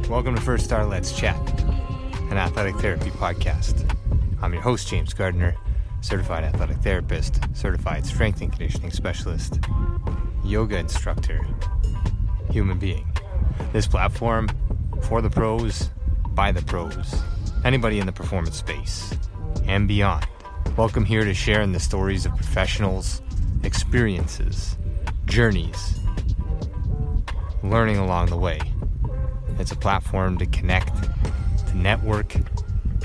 Welcome to First Star Let's Chat, an athletic therapy podcast. I'm your host, James Gardner, certified athletic therapist, certified strength and conditioning specialist, yoga instructor, human being. This platform, for the pros, by the pros, anybody in the performance space, and beyond. Welcome here to share in the stories of professionals, experiences, journeys, learning along the way. It's a platform to connect, to network,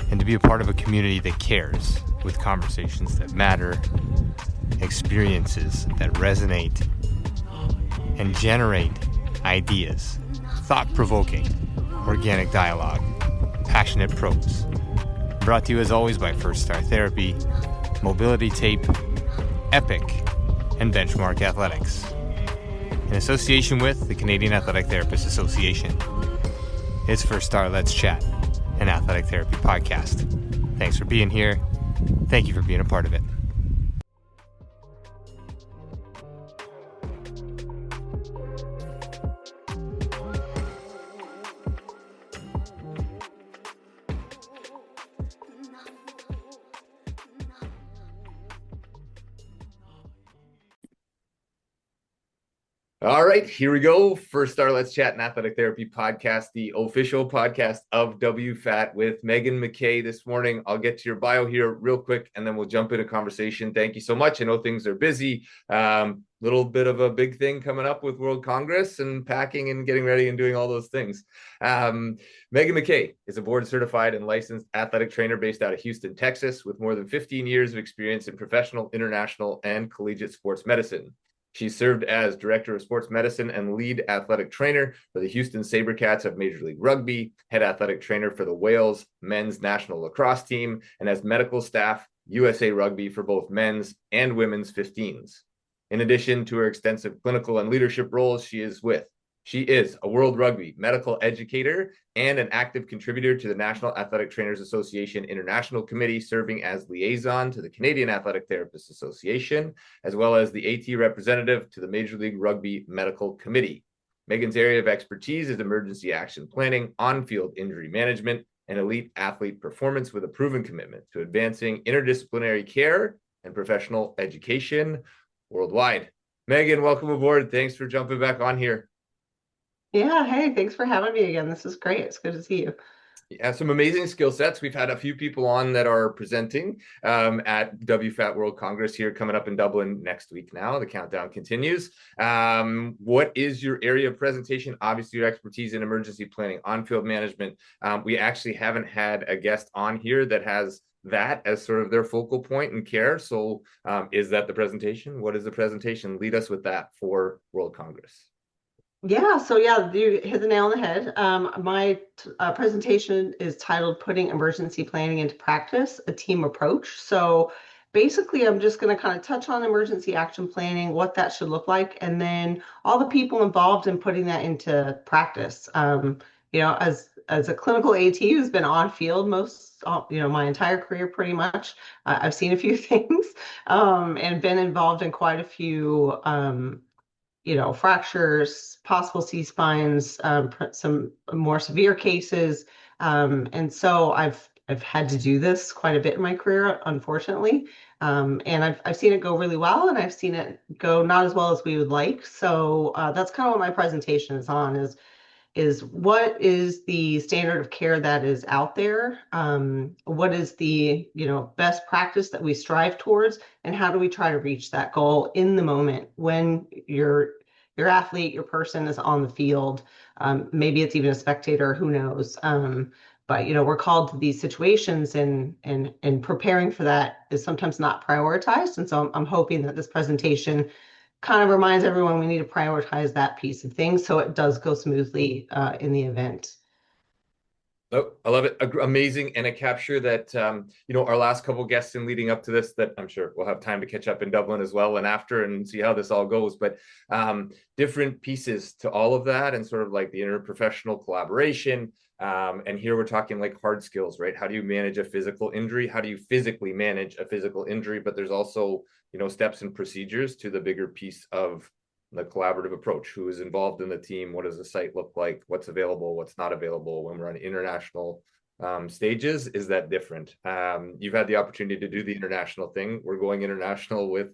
and to be a part of a community that cares, with conversations that matter, experiences that resonate, and generate ideas, thought-provoking, organic dialogue, passionate pros. Brought to you as always by First Star Therapy, Mobility Tape, Epic, and Benchmark Athletics. In association with the Canadian Athletic Therapists Association. It's First Star Let's Chat, an athletic therapy podcast. Thanks for being here. Thank you for being a part of it. All right, here we go. First Star Let's Chat, an athletic therapy podcast, the official podcast of WFAT with Meghan McKay this morning. I'll get to your bio here real quick, and then we'll jump into conversation. Thank you so much. I know things are busy. Little bit of a big thing coming up with World Congress and packing and getting ready and doing all those things. Meghan McKay is a board certified and licensed athletic trainer based out of Houston, Texas, with more than 15 years of experience in professional, international, and collegiate sports medicine. She served as Director of Sports Medicine and Lead Athletic Trainer for the Houston SaberCats of Major League Rugby, Head Athletic Trainer for the Wales Men's National Lacrosse Team, and as Medical Staff USA Rugby for both men's and women's 15s. In addition to her extensive clinical and leadership roles, she is a World Rugby Medical Educator and an active contributor to the National Athletic Trainers Association International Committee, serving as liaison to the Canadian Athletic Therapists Association, as well as the AT representative to the Major League Rugby Medical Committee. Meghan's area of expertise is emergency action planning, on-field injury management, and elite athlete performance, with a proven commitment to advancing interdisciplinary care and professional education worldwide. Meghan, welcome aboard. Thanks for jumping back on here. Yeah, hey, thanks for having me again. This is great. It's good to see you. Yeah, some amazing skill sets. We've had a few people on that are presenting at WFAT World Congress here coming up in Dublin next week now. The countdown continues. What is your area of presentation? Obviously, your expertise in emergency planning, on-field management. We actually haven't had a guest on here that has that as sort of their focal point in care. So is that the presentation? What is the presentation? Lead us with that for World Congress. Yeah, so yeah, you hit the nail on the head. My presentation is titled Putting Emergency Planning into Practice, a Team Approach. So basically, I'm just going to kind of touch on emergency action planning, what that should look like, and then all the people involved in putting that into practice. As a clinical AT who's been on field my entire career pretty much, I've seen a few things and been involved in quite a few fractures, possible C-spines, some more severe cases. And so I've had to do this quite a bit in my career, unfortunately. And I've seen it go really well, and I've seen it go not as well as we would like. So that's kind of what my presentation is on, is what is the standard of care that is out there? What is the best practice that we strive towards, and how do we try to reach that goal in the moment when your athlete, your person is on the field? Maybe it's even a spectator, who knows? But we're called to these situations, and preparing for that is sometimes not prioritized. And so I'm hoping that this presentation kind of reminds everyone we need to prioritize that piece of things so it does go smoothly in the event. Oh, I love it. Amazing. And a capture that, our last couple guests in leading up to this, that I'm sure we'll have time to catch up in Dublin as well and after and see how this all goes. But different pieces to all of that, and sort of like the interprofessional collaboration. And here we're talking like hard skills, right? How do you manage a physical injury? How do you physically manage a physical injury? But there's also, steps and procedures to the bigger piece of the collaborative approach, who is involved in the team, what does the site look like, what's available, what's not available when we're on international stages. Is that different? You've had the opportunity to do the international thing. We're going international with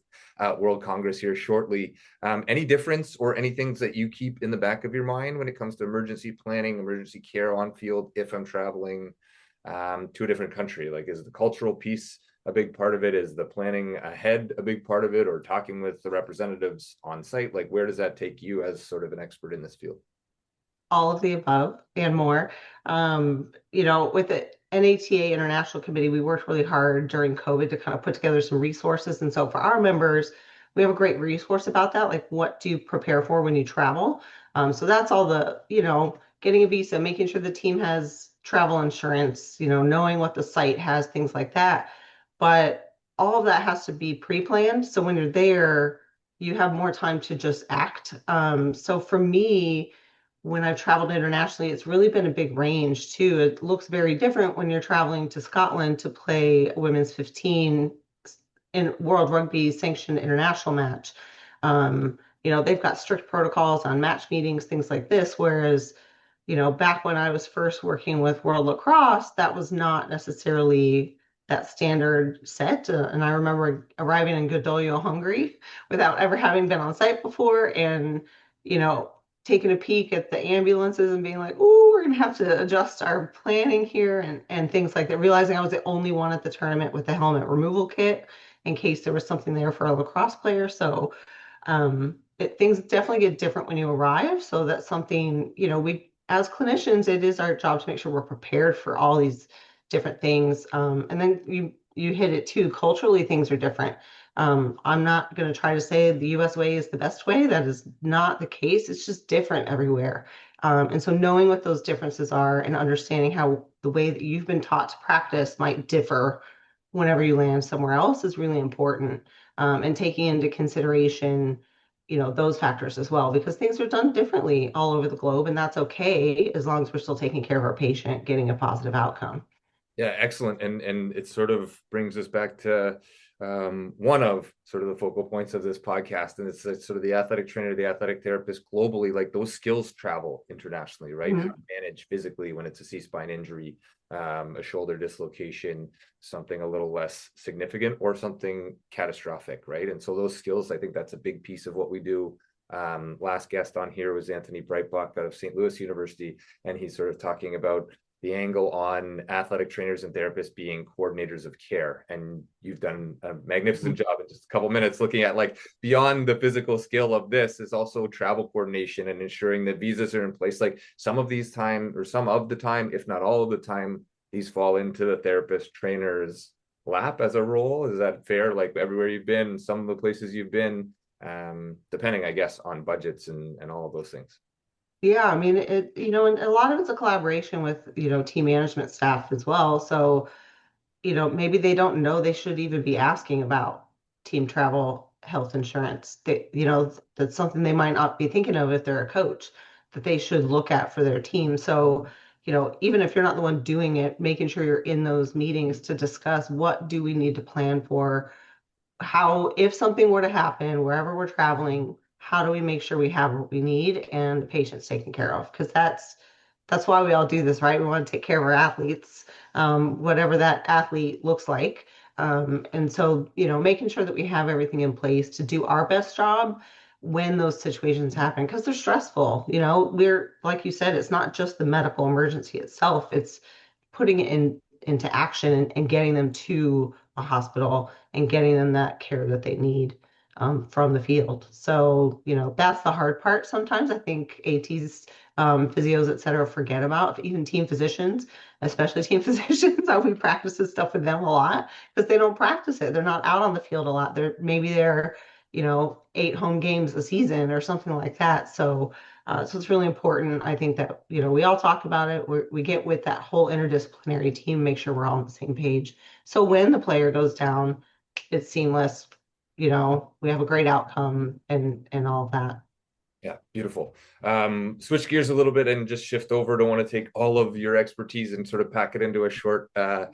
World Congress here shortly. Any difference or any things that you keep in the back of your mind when it comes to emergency planning, emergency care on field, if I'm traveling to a different country? Like, is the cultural piece a big part of it? Is the planning ahead a big part of it, or talking with the representatives on site? Like, where does that take you as sort of an expert in this field? All of the above and more. With the NATA International Committee, we worked really hard during COVID to kind of put together some resources. And so for our members, we have a great resource about that, like what do you prepare for when you travel? So that's all the, getting a visa, making sure the team has travel insurance, knowing what the site has, things like that. But all of that has to be pre-planned. So when you're there, you have more time to just act. So for me, when I've traveled internationally, it's really been a big range too. It looks very different when you're traveling to Scotland to play a women's 15 in World Rugby sanctioned international match. They've got strict protocols on match meetings, things like this. Whereas, back when I was first working with World Lacrosse, that was not necessarily that standard set. And I remember arriving in Godolio, Hungary, without ever having been on site before, and taking a peek at the ambulances and being like, "Oh, we're gonna have to adjust our planning here," and things like that. Realizing I was the only one at the tournament with the helmet removal kit in case there was something there for a lacrosse player. So things definitely get different when you arrive. So that's something, we as clinicians, it is our job to make sure we're prepared for all these different things. And then you hit it too. Culturally, things are different. I'm not going to try to say the US way is the best way. That is not the case. It's just different everywhere. And so knowing what those differences are and understanding how the way that you've been taught to practice might differ whenever you land somewhere else is really important. And taking into consideration, those factors as well, because things are done differently all over the globe, and that's okay as long as we're still taking care of our patient, getting a positive outcome. Yeah, excellent. And it sort of brings us back to one of sort of the focal points of this podcast, and it's sort of the athletic trainer, the athletic therapist globally. Like, those skills travel internationally, right? Mm-hmm. How to manage physically when it's a C-spine injury, a shoulder dislocation, something a little less significant, or something catastrophic, right? And so those skills, I think that's a big piece of what we do. Last guest on here was Anthony Breitbach out of St. Louis University, and he's sort of talking about the angle on athletic trainers and therapists being coordinators of care. And you've done a magnificent job in just a couple minutes looking at, like, beyond the physical skill of this is also travel coordination and ensuring that visas are in place. Like, some of the time, if not all of the time, these fall into the therapist trainer's lap as a role. Is that fair? Like, everywhere you've been, some of the places you've been, depending, I guess, on budgets and all of those things. Yeah, I mean, and a lot of it's a collaboration with, team management staff as well. So, maybe they don't know they should even be asking about team travel health insurance. That's something they might not be thinking of if they're a coach, that they should look at for their team. So, even if you're not the one doing it, making sure you're in those meetings to discuss what do we need to plan for, how, if something were to happen wherever we're traveling, how do we make sure we have what we need and the patient's taken care of? Because that's why we all do this, right? We want to take care of our athletes, whatever that athlete looks like. And so, making sure that we have everything in place to do our best job when those situations happen, because they're stressful. We're, like you said, it's not just the medical emergency itself, it's putting it into action and getting them to a hospital and getting them that care that they need from the field. So, that's the hard part. Sometimes I think ATs, physios, et cetera, forget about, even team physicians, especially team physicians. We practice this stuff with them a lot because they don't practice it. They're not out on the field a lot. They're 8 home games a season or something like that. So it's really important, I think, that, we all talk about it. We get with that whole interdisciplinary team, make sure we're all on the same page. So when the player goes down, it's seamless. We have a great outcome and all of that. Yeah, beautiful. Switch gears a little bit and just shift over to want to take all of your expertise and sort of pack it into a short, I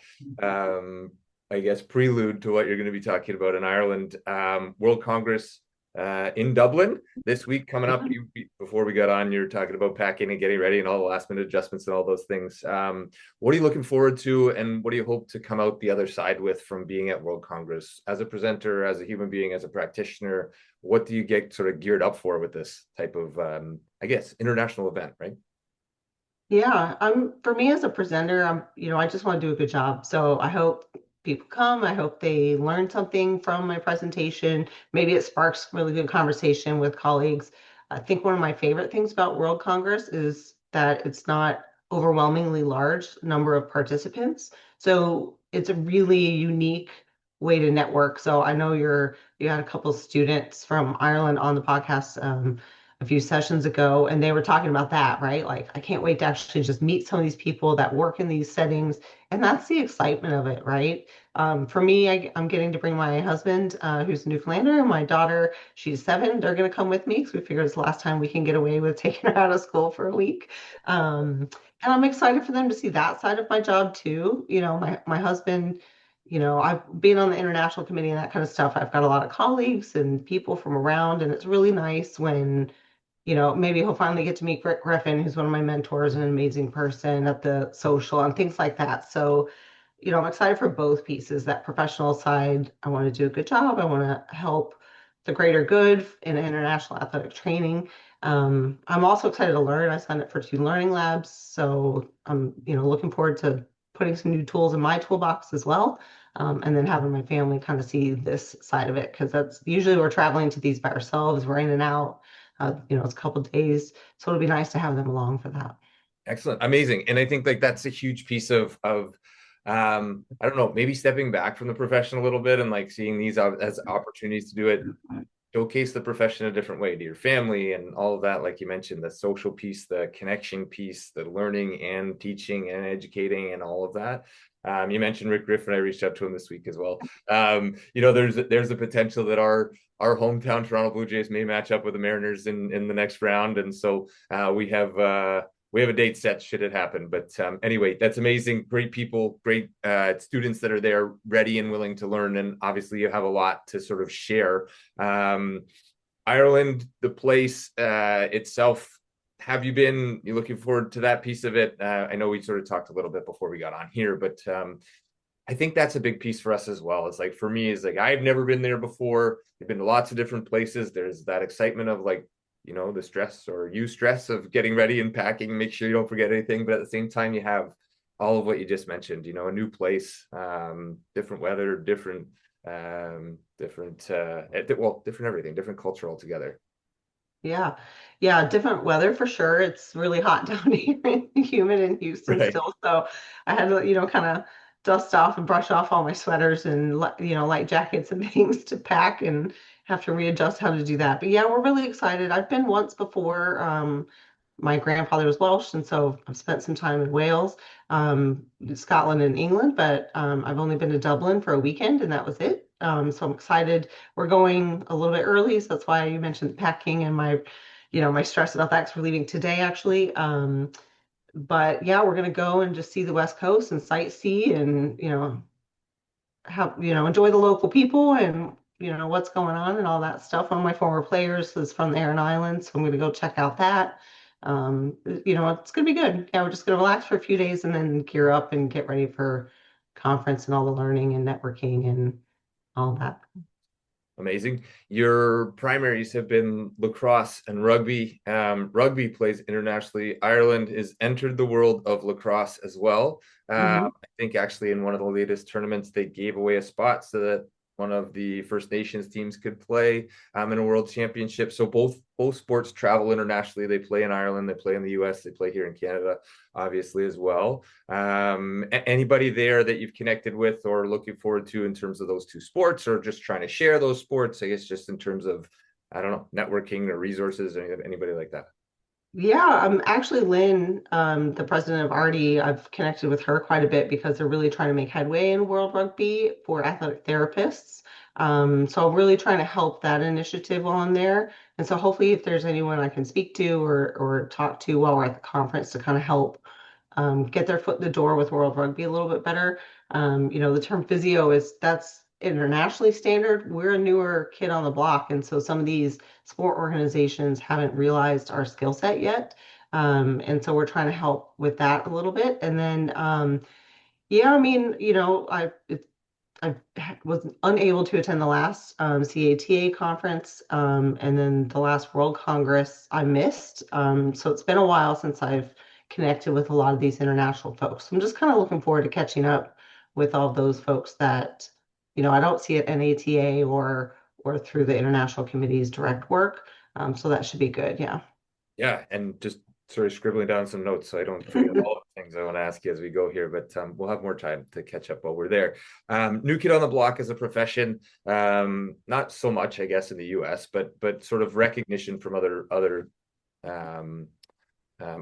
guess, prelude to what you're going to be talking about in Ireland. World Congress in Dublin this week coming up. Before we got on, you're talking about packing and getting ready and all the last minute adjustments and all those things. What are you looking forward to, and what do you hope to come out the other side with from being at World Congress as a presenter, as a human being, as a practitioner? What do you get sort of geared up for with this type of, I guess, international event, right? Yeah, for me as a presenter, I just want to do a good job. So I hope people come. I hope they learn something from my presentation. Maybe it sparks really good conversation with colleagues. I think one of my favorite things about World Congress is that it's not overwhelmingly large number of participants. So it's a really unique way to network. So I know you had a couple of students from Ireland on the podcast. A few sessions ago, and they were talking about that, right? Like, I can't wait to actually just meet some of these people that work in these settings. And that's the excitement of it, right? For me, I'm getting to bring my husband, who's a Newfoundlander, and my daughter, she's 7. They're going to come with me because we figured it's the last time we can get away with taking her out of school for a week. And I'm excited for them to see that side of my job too. My husband, I've been on the international committee and that kind of stuff. I've got a lot of colleagues and people from around, and it's really nice when maybe he'll finally get to meet Griffin, who's one of my mentors, an amazing person at the social and things like that. So, I'm excited for both pieces. That professional side, I want to do a good job. I want to help the greater good in international athletic training. I'm also excited to learn. I signed up for 2 learning labs. So I'm, looking forward to putting some new tools in my toolbox as well. And then having my family kind of see this side of it, because that's usually we're traveling to these by ourselves. We're in and out. It's a couple of days, so it'll be nice to have them along for that. Excellent, amazing. And I think like that's a huge piece of I don't know, maybe stepping back from the profession a little bit and like seeing these as opportunities to do it, showcase the profession a different way to your family and all of that. Like you mentioned, the social piece, the connection piece, the learning and teaching and educating and all of that. You mentioned Rick Griffin. I reached out to him this week as well. There's a potential that our hometown Toronto Blue Jays may match up with the Mariners in the next round, and so we have a date set should it happen. But anyway, that's amazing. Great people, great students that are there, ready and willing to learn, and obviously you have a lot to sort of share. Ireland, the place itself. Have you been? You looking forward to that piece of it? I know we sort of talked a little bit before we got on here, but I think that's a big piece for us as well. It's like for me, it's like I've never been there before. I've been to lots of different places. There's that excitement of like the stress or stress of getting ready and packing, make sure you don't forget anything. But at the same time, you have all of what you just mentioned. A new place, different weather, different everything, different culture altogether. Yeah. Yeah, different weather for sure. It's really hot down here and humid in Houston Right. still. So I had to, kind of dust off and brush off all my sweaters and, light jackets and things to pack and have to readjust how to do that. But yeah, we're really excited. I've been once before. My grandfather was Welsh, and so I've spent some time in Wales, Scotland, and England, but I've only been to Dublin for a weekend, and that was it. So I'm excited. We're going a little bit early, so that's why you mentioned packing and my stress about that because we're leaving today, actually. But yeah, we're gonna go and just see the West Coast and sightsee, and have enjoy the local people and what's going on and all that stuff. One of my former players is from the Aran Islands, so I'm gonna go check out that. It's gonna be good. Yeah, we're just gonna relax for a few days and then gear up and get ready for conference and all the learning and networking and all that. Amazing. Your primaries have been lacrosse and rugby. Rugby plays internationally. Ireland has entered the world of lacrosse as well. Mhm. I think actually in one of the latest tournaments, they gave away a spot so that one of the First Nations teams could play in a world championship. So both sports travel internationally. They play in Ireland, they play in the US, they play here in Canada, obviously as well. Anybody there that you've connected with or looking forward to in terms of those two sports, or just trying to share those sports? I guess just in terms of, I don't know, networking or resources, or anybody like that. Yeah, actually Lynn, the president of RD, I've connected with her quite a bit because they're really trying to make headway in World Rugby for athletic therapists. So I'm really trying to help that initiative on there. And so hopefully if there's anyone I can speak to or talk to while we're at the conference to kind of help get their foot in the door with World Rugby a little bit better. The term physio internationally standard, we're a newer kid on the block. And so some of these sport organizations haven't realized our skill set yet. And so we're trying to help with that a little bit. And then, yeah, I mean, I was unable to attend the last CATA conference, and then the last World Congress I missed. So it's been a while since I've connected with a lot of these international folks. So I'm just kind of looking forward to catching up with all those folks that, I don't see at NATA or through the international committee's direct work. So that should be good. Yeah. Yeah, and just sort of scribbling down some notes so I don't forget all the things I want to ask you as we go here, but we'll have more time to catch up while we're there. New kid on the block as a profession, not so much, I guess, in the US, but sort of recognition from um,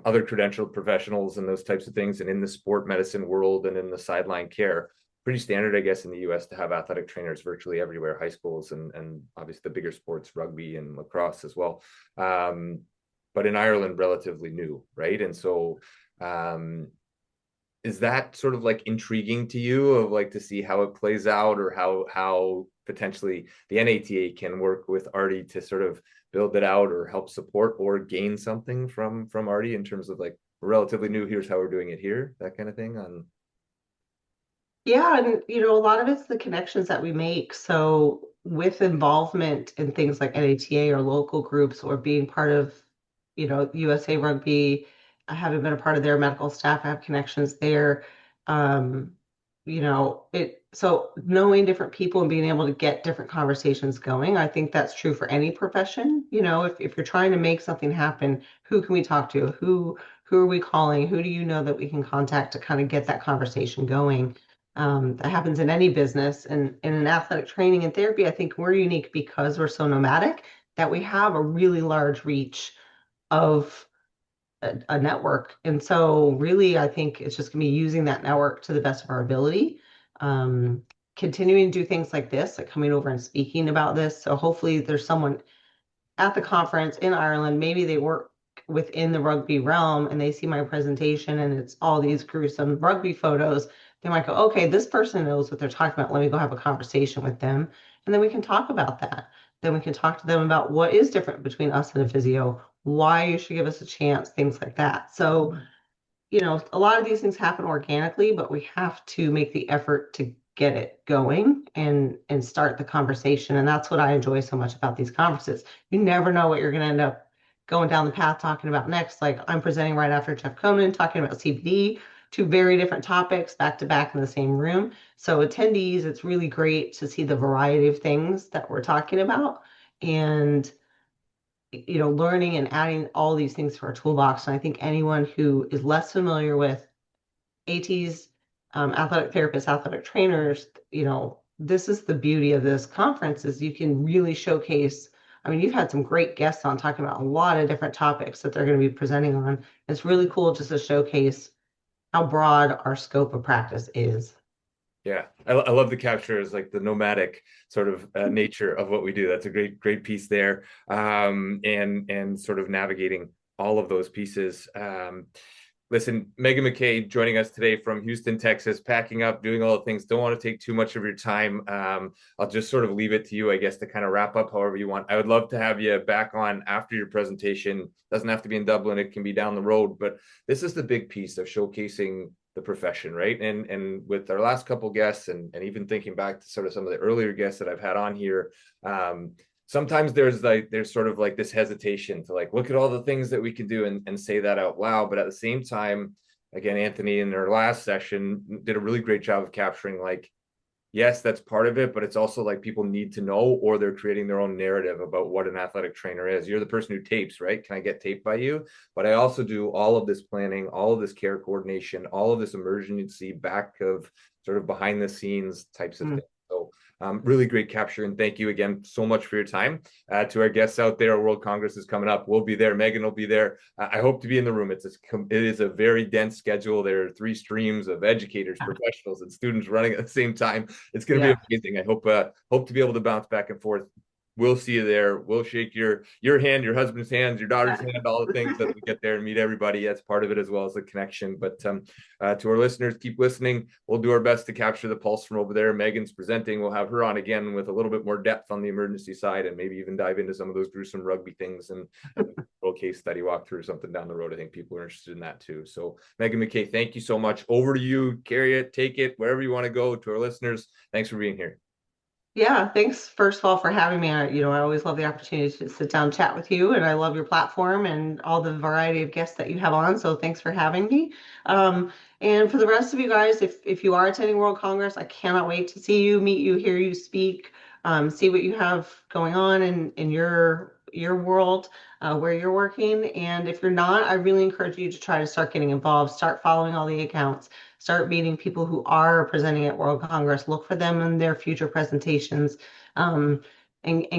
other credentialed professionals and those types of things, and in the sport medicine world and in the sideline care. Pretty standard, I guess, in the US to have athletic trainers virtually everywhere, high schools and obviously the bigger sports, rugby and lacrosse as well. But in Ireland, relatively new, right? And so, is that sort of like intriguing to you, of like to see how it plays out, or how potentially the NATA can work with Artie to sort of build it out or help support or gain something from Artie in terms of like relatively new, here's how we're doing it here, that kind of thing on. Yeah, and a lot of it's the connections that we make. So with involvement in things like NATA or local groups or being part of, USA Rugby, I haven't been a part of their medical staff. I have connections there. Um, so knowing different people and being able to get different conversations going, I think that's true for any profession. If you're trying to make something happen, who can we talk to? Who are we calling? Who do you know that we can contact to kind of get that conversation going? That happens in any business. And in athletic training and therapy, I think we're unique because we're so nomadic that we have a really large reach of a network. And so really, I think it's just going to be using that network to the best of our ability. Um, Continuing to do things like this, like coming over and speaking about this. So hopefully there's someone at the conference in Ireland, maybe they work within the rugby realm and they see my presentation and it's all these gruesome rugby photos. They might go, okay, this person knows what they're talking about. Let me go have a conversation with them. And then we can talk about that. Then we can talk to them about what is different between us and a physio, why you should give us a chance, things like that. So, a lot of these things happen organically, but we have to make the effort to get it going and start the conversation. And that's what I enjoy so much about these conferences. You never know what you're going to end up going down the path talking about next. Like I'm presenting right after Jeff Conan talking about CBD, two very different topics back to back in the same room. So attendees, it's really great to see the variety of things that we're talking about and learning and adding all these things to our toolbox. And I think anyone who is less familiar with ATs, athletic therapists, athletic trainers, this is the beauty of this conference is you can really showcase. I mean, you've had some great guests on talking about a lot of different topics that they're going to be presenting on. It's really cool just to showcase how broad our scope of practice is. Yeah, I love the capture as like the nomadic sort of nature of what we do. That's a great piece there, and sort of navigating all of those pieces. Listen, Meghan McKay joining us today from Houston, Texas, packing up, doing all the things. Don't want to take too much of your time. I'll just sort of leave it to you, I guess, to kind of wrap up however you want. I would love to have you back on after your presentation. Doesn't have to be in Dublin. It can be down the road, but this is the big piece of showcasing the profession, right? And with our last couple guests and even thinking back to sort of some of the earlier guests that I've had on here, sometimes there's sort of like this hesitation to like look at all the things that we can do and say that out loud. But at the same time, again, Anthony in our last session did a really great job of capturing like, yes, that's part of it, but it's also like people need to know, or they're creating their own narrative about what an athletic trainer is. You're the person who tapes, right? Can I get taped by you? But I also do all of this planning, all of this care coordination, all of this emergency back of sort of behind the scenes types of things. So really great capture. And thank you again so much for your time. To our guests out there, World Congress is coming up. We'll be there. Meghan will be there. I hope to be in the room. It is a very dense schedule. There are 3 streams of educators, professionals, and students running at the same time. It's going to be amazing. I hope to be able to bounce back and forth we'll see you there. We'll shake your hand, your husband's hands, your daughter's hand, all the things that we get there and meet everybody. That's part of it, as well as the connection. But to our listeners, keep listening. We'll do our best to capture the pulse from over there. Megan's presenting. We'll have her on again with a little bit more depth on the emergency side, and maybe even dive into some of those gruesome rugby things and a little case study walkthrough or something down the road. I think people are interested in that too. So Meghan McKay, thank you so much. Over to you. Carry it, take it, wherever you want to go. To our listeners, thanks for being here. Yeah, thanks first of all for having me. I always love the opportunity to sit down and chat with you, and I love your platform and all the variety of guests that you have on. So thanks for having me. And for the rest of you guys, if you are attending World Congress, I cannot wait to see you, meet you, hear you speak, see what you have going on in your world, where you're working. And if you're not, I really encourage you to try to start getting involved, start following all the accounts, start meeting people who are presenting at World Congress, look for them in their future presentations, and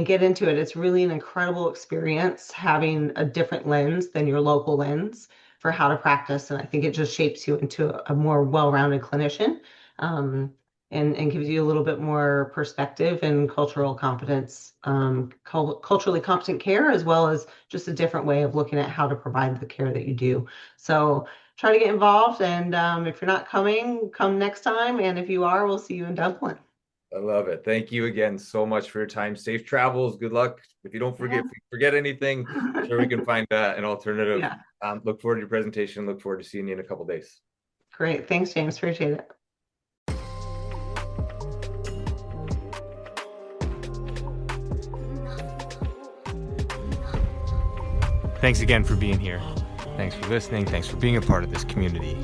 get into it. It's really an incredible experience having a different lens than your local lens for how to practice. And I think it just shapes you into a more well-rounded clinician, and gives you a little bit more perspective and cultural competence, culturally competent care, as well as just a different way of looking at how to provide the care that you do. So try to get involved. And if you're not coming, come next time. And if you are, we'll see you in Dublin. I love it. Thank you again so much for your time. Safe travels. Good luck. If you don't forget, if you forget anything, I'm sure we can find an alternative. Yeah. Look forward to your presentation. Look forward to seeing you in a couple of days. Great. Thanks, James. Appreciate it. Thanks again for being here. Thanks for listening. Thanks for being a part of this community.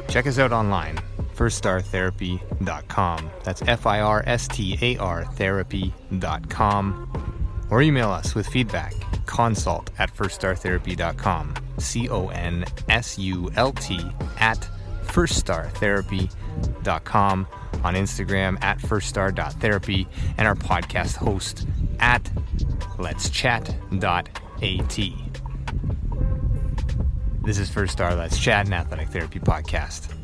Check us out online, firststartherapy.com. That's FIRSTAR therapy.com. Or email us with feedback, consult@firststartherapy.com. CONSULT@firststartherapy.com. On Instagram @firststar.therapy, and our podcast host @letschat.at. This is First Star Let's Chat, an athletic therapy podcast.